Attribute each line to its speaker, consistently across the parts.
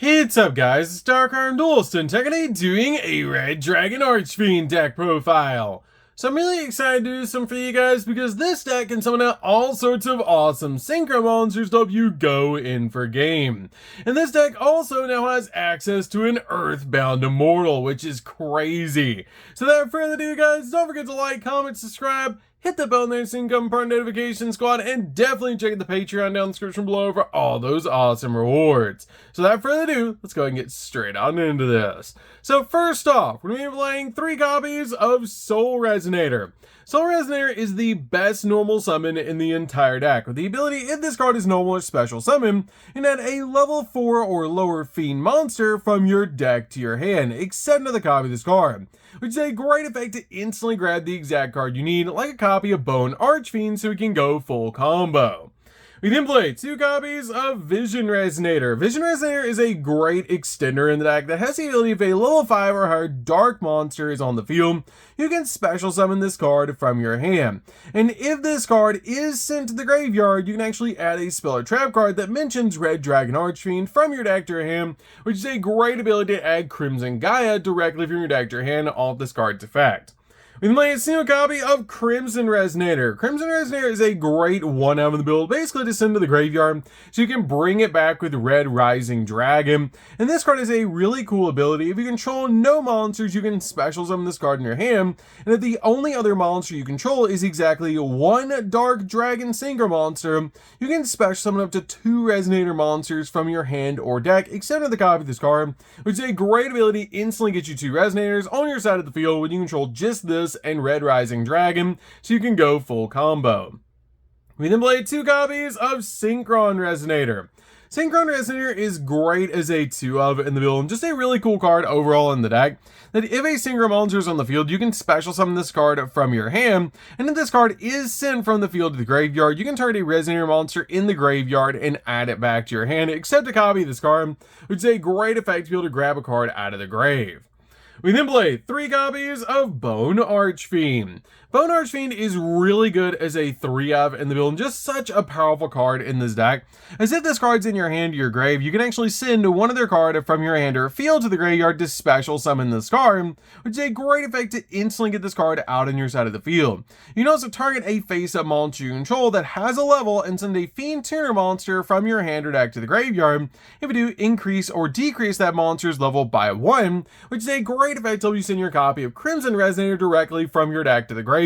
Speaker 1: What's up guys, it's DarkArmedDuelist and today doing a Red Dragon Archfiend deck profile. So I'm really excited to do some for you guys because this deck can summon out all sorts of awesome synchro monsters to help you go in for game. And this deck also now has access to an Earthbound Immortal, which is crazy. So without further ado guys, don't forget to like, comment, subscribe, hit the bell there so you can become part of the notification squad, and definitely check out the Patreon down in the description below for all those awesome rewards. So without further ado, let's go ahead and get straight on into this. So first off, we're going to be playing 3 copies of Soul Resonator. Soul Resonator is the best normal summon in the entire deck, with the ability, if this card is normal or special summon, you can add a level 4 or lower fiend monster from your deck to your hand, except another copy of this card, which is a great effect to instantly grab the exact card you need, like a copy of Bone Archfiend, so we can go full combo. We then play 2 copies of Vision Resonator. Vision Resonator is a great extender in the deck that has the ability, if a level 5 or higher dark monster is on the field, you can special summon this card from your hand. And if this card is sent to the graveyard, you can actually add a spell or trap card that mentions Red Dragon Archfiend from your deck to your hand, which is a great ability to add Crimson Gaia directly from your deck to your hand off this card's effect. We can play a single copy of Crimson Resonator. Crimson Resonator is a great 1-of in the build, basically to send to the graveyard, so you can bring it back with Red Rising Dragon. And this card is a really cool ability. If you control no monsters, you can special summon this card in your hand, and if the only other monster you control is exactly 1 Dark Dragon Synchro monster, you can special summon up to 2 Resonator monsters from your hand or deck, except for the copy of this card, which is a great ability to instantly get you 2 Resonators on your side of the field when you control just this and Red Rising Dragon, so you can go full combo. We then play 2 copies of Synchron Resonator. Synchron Resonator is great as a 2-of in the build, and just a really cool card overall in the deck, that if a synchro monster is on the field, you can special summon this card from your hand, and if this card is sent from the field to the graveyard, you can target a Resonator monster in the graveyard and add it back to your hand, except a copy of this card, which is a great effect to be able to grab a card out of the grave. We then play 3 copies of Bone Archfiend. Bone Archfiend is really good as a 3-of in the build, and just such a powerful card in this deck. As if this card's in your hand to your grave, you can actually send one other card from your hand or field to the graveyard to special summon this card, which is a great effect to instantly get this card out on your side of the field. You can also target a face-up monster you control that has a level and send a Fiend Tuner monster from your hand or deck to the graveyard. If you do, increase or decrease that monster's level by 1, which is a great effect to help you send your copy of Crimson Resonator directly from your deck to the graveyard,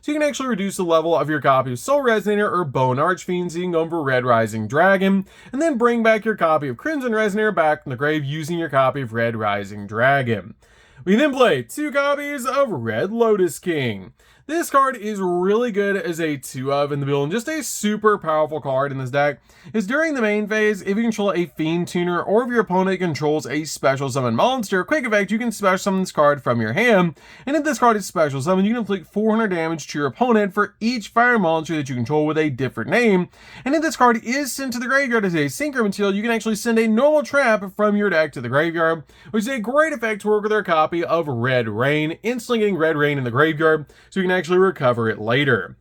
Speaker 1: so you can actually reduce the level of your copy of Soul Resonator or Bone Archfiend, so you can go for Red Rising Dragon, and then bring back your copy of Crimson Resonator back from the grave using your copy of Red Rising Dragon. We then play 2 copies of Red Lotus King. This card is really good as a 2-of in the build, and just a super powerful card in this deck. Is during the main phase, if you control a Fiend Tuner, or if your opponent controls a special summon monster, quick effect, you can special summon this card from your hand, and if this card is special summoned, you can inflict 400 damage to your opponent for each fire monster that you control with a different name, and if this card is sent to the graveyard as a synchro material, you can actually send a normal trap from your deck to the graveyard, which is a great effect to work with our copy of Red Rain, instantly getting Red Rain in the graveyard, so you can actually recover it later.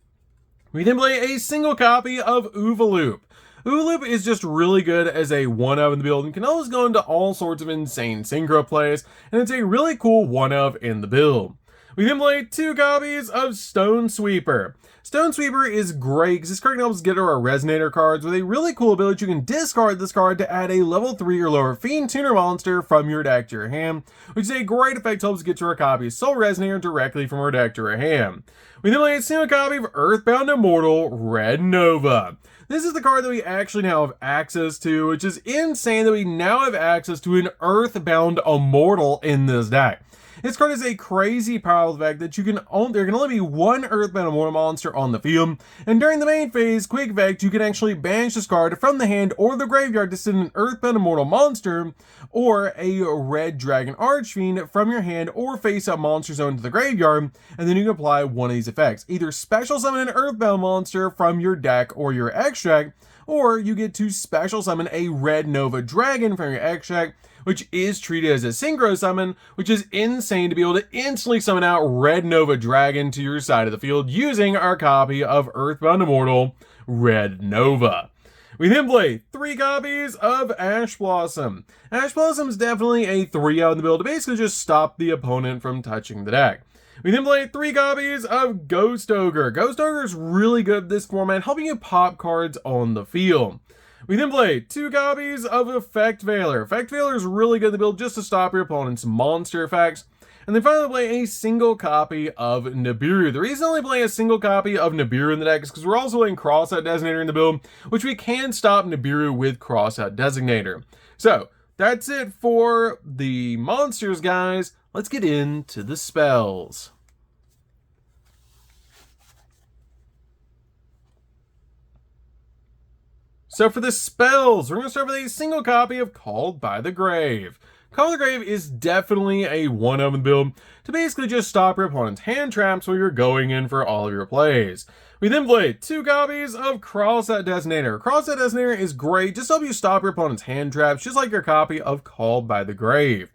Speaker 1: We then play a single copy of Uvaloop. Uvaloop is just really good as a 1-of in the build and can always go into all sorts of insane synchro plays, and it's a really cool 1-of in the build. We then play 2 copies of Stone Sweeper. Stone Sweeper is great because this card helps get our Resonator cards with a really cool ability. You can discard this card to add a level 3 or lower Fiend Tuner monster from your deck to your hand, which is a great effect to help us get to our copy of Soul Resonator directly from our deck to our hand. We then play a single copy of Earthbound Immortal Red Nova. This is the card that we actually now have access to, which is insane that we now have access to an Earthbound Immortal in this deck. This card is a crazy powerful effect that you can own. There can only be 1 Earthbound Immortal monster on the field, and during the main phase, quick effect, you can actually banish this card from the hand or the graveyard to send an Earthbound Immortal monster or a Red Dragon Archfiend from your hand or face-up monster zone to the graveyard, and then you can apply one of these effects. Either special summon an Earthbound monster from your deck or your extract, or you get to special summon a Red Nova Dragon from your extract, which is treated as a synchro summon, which is insane to be able to instantly summon out Red Nova Dragon to your side of the field using our copy of Earthbound Immortal Red Nova. We then play 3 copies of Ash Blossom. Ash Blossom is definitely a 3-out in the build to basically just stop the opponent from touching the deck. We then play 3 copies of Ghost Ogre. Ghost Ogre is really good at this format, helping you pop cards on the field. We then play 2 copies of Effect Veiler. Effect Veiler is really good in the build just to stop your opponent's monster effects. And then finally play a single copy of Nibiru. The reason I only play a single copy of Nibiru in the deck is because we're also playing Crossout Designator in the build, which we can stop Nibiru with Crossout Designator. So, that's it for the monsters, guys. Let's get into the spells. So for the spells, we're going to start with a single copy of Called by the Grave. Called by the Grave is definitely a 1-of in the build to basically just stop your opponent's hand traps while you're going in for all of your plays. We then play 2 copies of Crossout Designator. Crossout Designator is great just to help you stop your opponent's hand traps, just like your copy of Called by the Grave.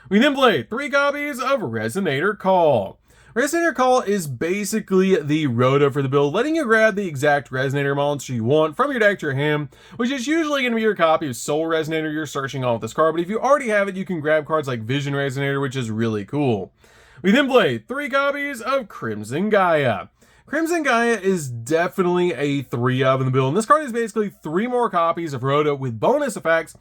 Speaker 1: We then play 3 copies of Resonator Call. Resonator Call is basically the Rhoda for the build, letting you grab the exact Resonator monster you want from your deck to your hand, which is usually going to be your copy of Soul Resonator you're searching off this card, but if you already have it, you can grab cards like Vision Resonator, which is really cool. We then play 3 copies of Crimson Gaia. Crimson Gaia is definitely a 3-of in the build, and this card is basically 3 more copies of Rhoda with bonus effects.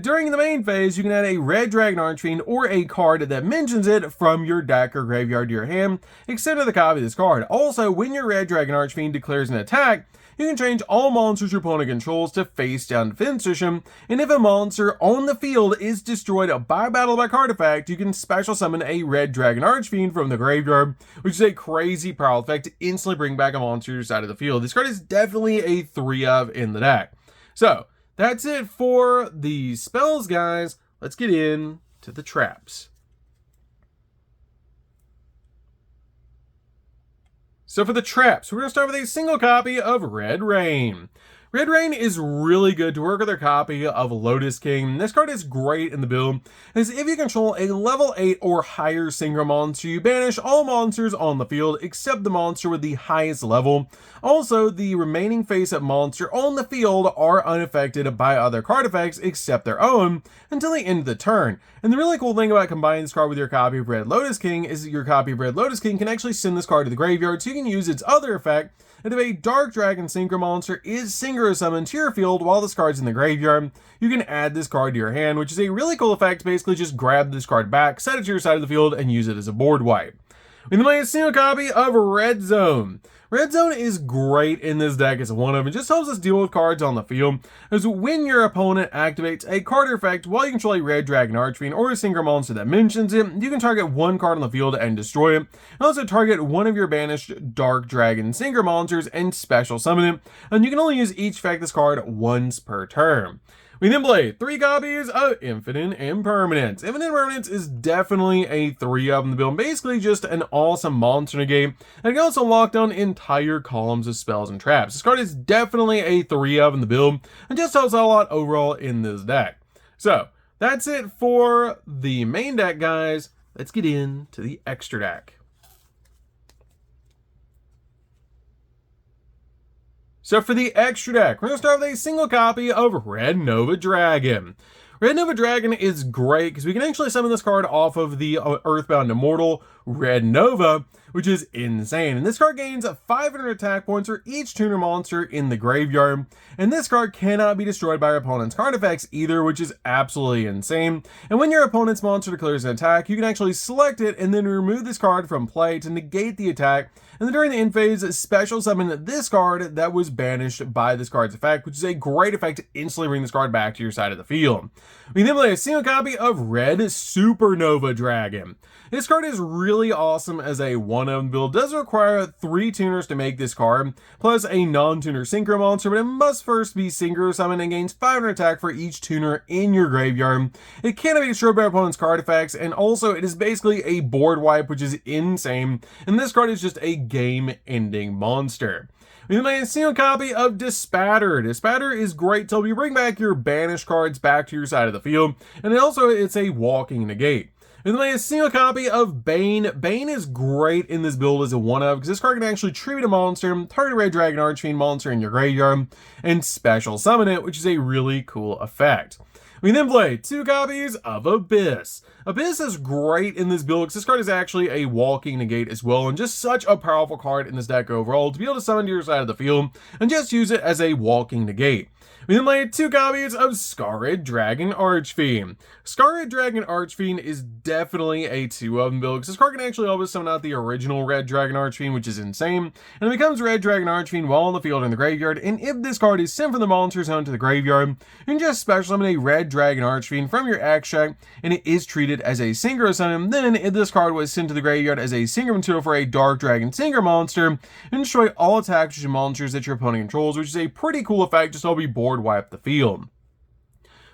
Speaker 1: During the main phase, you can add a Red Dragon Archfiend or a card that mentions it from your deck or graveyard to your hand, except for the copy of this card. Also, when your Red Dragon Archfiend declares an attack, you can change all monsters your opponent controls to face down defense position, and if a monster on the field is destroyed by battle by card effect, you can special summon a Red Dragon Archfiend from the graveyard, which is a crazy powerful effect to instantly bring back a monster to your side of the field. This card is definitely a 3-of in the deck. So, that's it for the spells, guys. Let's get into the traps. So for the traps, we're going to start with a single copy of Red Rain. Red Rain is really good to work with our copy of Lotus King. This card is great in the build, as if you control a level 8 or higher synchro monster, you banish all monsters on the field except the monster with the highest level. Also, the remaining face-up monster on the field are unaffected by other card effects except their own until the end of the turn. And the really cool thing about combining this card with your copy of Red Lotus King is that your copy of Red Lotus King can actually send this card to the graveyard, so you can use its other effect. And if a Dark Dragon Synchro monster is synchro summoned to your field while this card's in the graveyard, you can add this card to your hand, which is a really cool effect to basically just grab this card back, set it to your side of the field, and use it as a board wipe. We then play a single copy of Red Zone. Red Zone is great in this deck as a 1-of, and just helps us deal with cards on the field, as when your opponent activates a card effect while you control a Red Dragon Archfiend or a synchro monster that mentions it, you can target 1 card on the field and destroy it, and also target 1 of your banished Dark Dragon synchro monsters and special summon it, and you can only use each effect this card once per turn. We then play 3 copies of Infinite Impermanence. Infinite Impermanence is definitely a 3-of in the build, basically just an awesome monster negate, and can also lock down entire columns of spells and traps. This card is definitely a 3-of in the build, and just helps out a lot overall in this deck. So, that's it for the main deck, guys. Let's get into the extra deck. So for the extra deck, we're going to start with a single copy of Red Nova Dragon. Red Nova Dragon is great because we can actually summon this card off of the Earthbound Immortal Red Nova, which is insane. And this card gains 500 attack points for each tuner monster in the graveyard. And this card cannot be destroyed by your opponent's card effects either, which is absolutely insane. And when your opponent's monster declares an attack, you can actually select it and then remove this card from play to negate the attack. And then during the end phase, special summon this card that was banished by this card's effect, which is a great effect to instantly bring this card back to your side of the field. We then play a single copy of Red Supernova Dragon. This card is really awesome as a 1-of build. It does require 3 tuners to make this card, plus a non-tuner synchro monster, but it must first be synchro summoned and gains 500 attack for each tuner in your graveyard. It cannot be destroyed by your opponent's card effects, and also it is basically a board wipe, which is insane, and this card is just a game-ending monster. We then play a single copy of Dispatter. Dispatter is great till you bring back your banished cards back to your side of the field, and also it's a walking negate. And then a single copy of Bane. Bane is great in this build as a 1-of, because this card can actually tribute a monster, target a Red Dragon Archfiend monster in your graveyard, and special summon it, which is a really cool effect. We then play 2 copies of Abyss. Abyss is great in this build because this card is actually a walking negate as well, and just such a powerful card in this deck overall to be able to summon to your side of the field and just use it as a walking negate. We then play 2 copies of Scarred Dragon Archfiend. Scarred Dragon Archfiend is definitely a 2-of build because this card can actually always summon out the original Red Dragon Archfiend, which is insane, and it becomes Red Dragon Archfiend while on the field in the graveyard, and if this card is sent from the monster zone to the graveyard, you can just special summon a Red Dragon Archfiend from your extract, and it is treated as a synchro summon. Then, if this card was sent to the graveyard as a synchro material for a Dark Dragon Synchro monster, you can destroy all attacks and monsters that your opponent controls, which is a pretty cool effect just to be board wipe the field.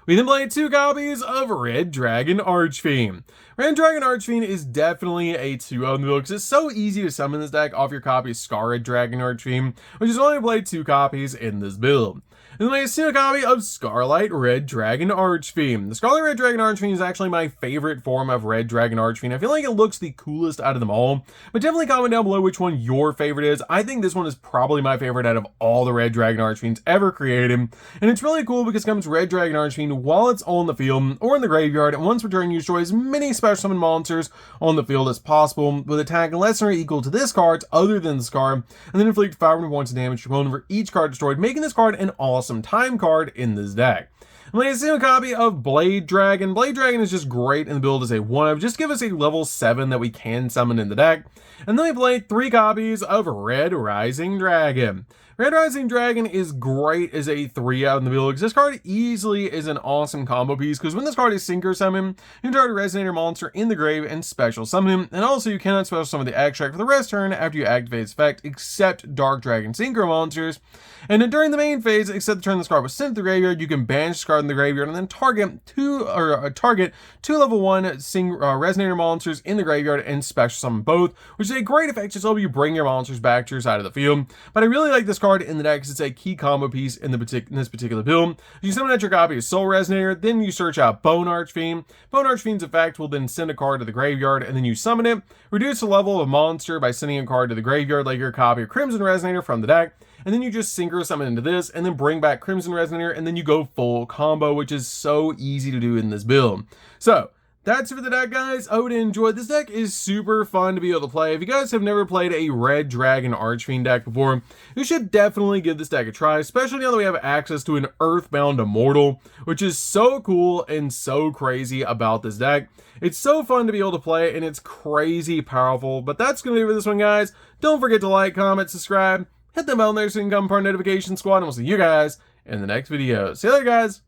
Speaker 1: We then play 2 copies of Red Dragon Archfiend. Red Dragon Archfiend is definitely a 2-of build because it's so easy to summon this deck off your copy of Scarred Dragon Archfiend, which is only played 2 copies in this build. And then I see a copy of Scarlet Red Dragon Archfiend. The Scarlet Red Dragon Archfiend is actually my favorite form of Red Dragon Archfiend. I feel like it looks the coolest out of them all, but definitely comment down below which one your favorite is. I think this one is probably my favorite out of all the Red Dragon Archfiends ever created, and it's really cool because it comes Red Dragon Archfiend while it's on the field or in the graveyard, and once returning you destroy as many special summon monsters on the field as possible with attack less or equal to this card other than this card, and then inflict 500 points of damage to your opponent for each card destroyed, making this card an awesome time card in this deck. I'm going to see a copy of Blade Dragon. Blade Dragon is just great in the build as a 1-of. Just give us a level 7 that we can summon in the deck. And then we play 3 copies of Red Rising Dragon. Red Rising Dragon is great as a 3-out in the build because this card easily is an awesome combo piece, because when this card is synchro summon, you can target a Resonator monster in the grave and special summon him, and also you cannot special summon the extract for the rest turn after you activate its effect except Dark Dragon Synchro monsters. And then during the main phase, except the turn this card was sent to the graveyard, you can banish this card in the graveyard and then target two level 1 Resonator monsters in the graveyard and special summon both, which is a great effect just so you bring your monsters back to your side of the field. But I really like this card in the deck because it's a key combo piece in this particular build. You summon out your copy of Soul Resonator, then you search out Bone Archfiend. Bone Archfiend's effect will then send a card to the graveyard, and then you summon it, reduce the level of a monster by sending a card to the graveyard like your copy of Crimson Resonator from the deck, and then you just synchro summon into this, and then bring back Crimson Resonator, and then you go full combo, which is so easy to do in this build. So, that's it for the deck, guys. I hope you enjoyed. This deck is super fun to be able to play. If you guys have never played a Red Dragon Archfiend deck before, you should definitely give this deck a try, especially now that we have access to an Earthbound Immortal, which is so cool and so crazy about this deck. It's so fun to be able to play, and it's crazy powerful. But that's going to be it for this one, guys. Don't forget to like, comment, subscribe, hit the bell there so you can become part of the notification squad, and we'll see you guys in the next video. See you later, guys.